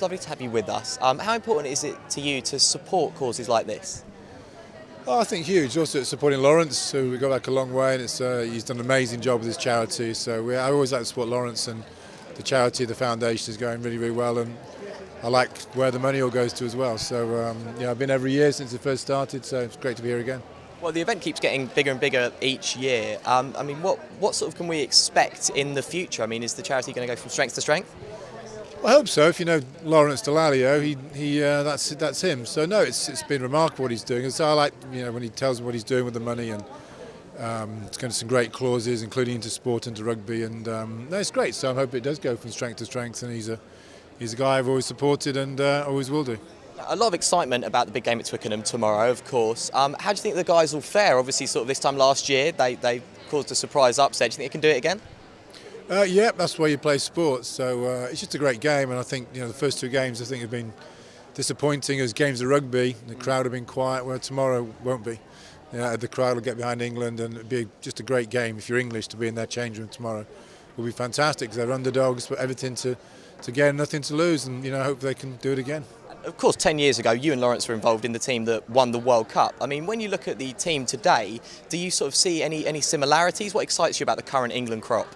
Lovely to have you with us. How important is it to you to support causes like this? Oh, I think huge. Also, it's supporting Lawrence, who we got back a long way, and he's done an amazing job with his charity. So I always like to support Lawrence, and the charity, the foundation, is going really, really well, and I like where the money all goes to as well. So I've been every year since it first started, so it's great to be here again. Well, the event keeps getting bigger and bigger each year. What sort of can we expect in the future? Is the charity going to go from strength to strength? I hope so. If you know Lawrence Dallaglio, that's him. So no, it's been remarkable what he's doing. So I like when he tells me what he's doing with the money, and it's going to some great clauses, including into sport, into rugby, and no, it's great. So I hope it does go from strength to strength. And he's a guy I've always supported and always will do. A lot of excitement about the big game at Twickenham tomorrow, of course. How do you think the guys will fare? Obviously, sort of this time last year, they caused a surprise upset. Do you think they can do it again? Yeah, that's why you play sports. So it's just a great game, and I think the first two games have been disappointing as games of rugby. The crowd have been quiet, where tomorrow won't be. The crowd will get behind England, and it'll be just a great game. If you're English, to be in their change room tomorrow will be fantastic, because they're underdogs, but everything to gain, nothing to lose, and hope they can do it again. Of course, 10 years ago, you and Lawrence were involved in the team that won the World Cup. When you look at the team today, do you sort of see any similarities? What excites you about the current England crop?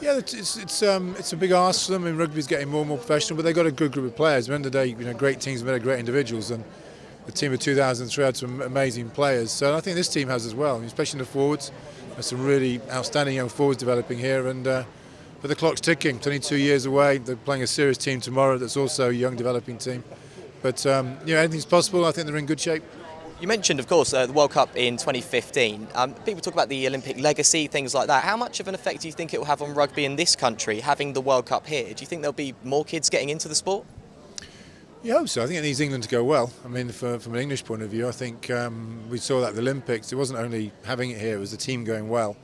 Yeah, it's a big ask for them. Rugby's getting more and more professional, but they've got a good group of players. At the end of the day, great teams made great individuals, and the team of 2003 had some amazing players. So I think this team has as well, especially in the forwards. There's some really outstanding young forwards developing here, and but the clock's ticking. It's only 2 years away. They're playing a serious team tomorrow that's also a young developing team. But anything's possible. I think they're in good shape. You mentioned, of course, the World Cup in 2015. People talk about the Olympic legacy, things like that. How much of an effect do you think it will have on rugby in this country, having the World Cup here? Do you think there'll be more kids getting into the sport? Yeah, I hope so. I think it needs England to go well. From an English point of view, I think we saw that at the Olympics. It wasn't only having it here; it was the team going well,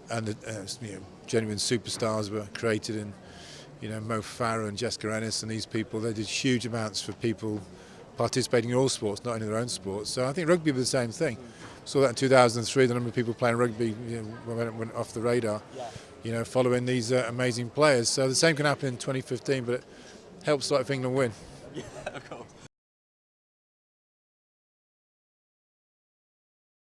and genuine superstars were created in, Mo Farah and Jessica Ennis and these people. They did huge amounts for people participating in all sports, not only their own sports. So I think rugby was the same thing. Saw that in 2003, the number of people playing rugby went off the radar, following these amazing players. So the same can happen in 2015, but it helps if England win. Yeah, of course.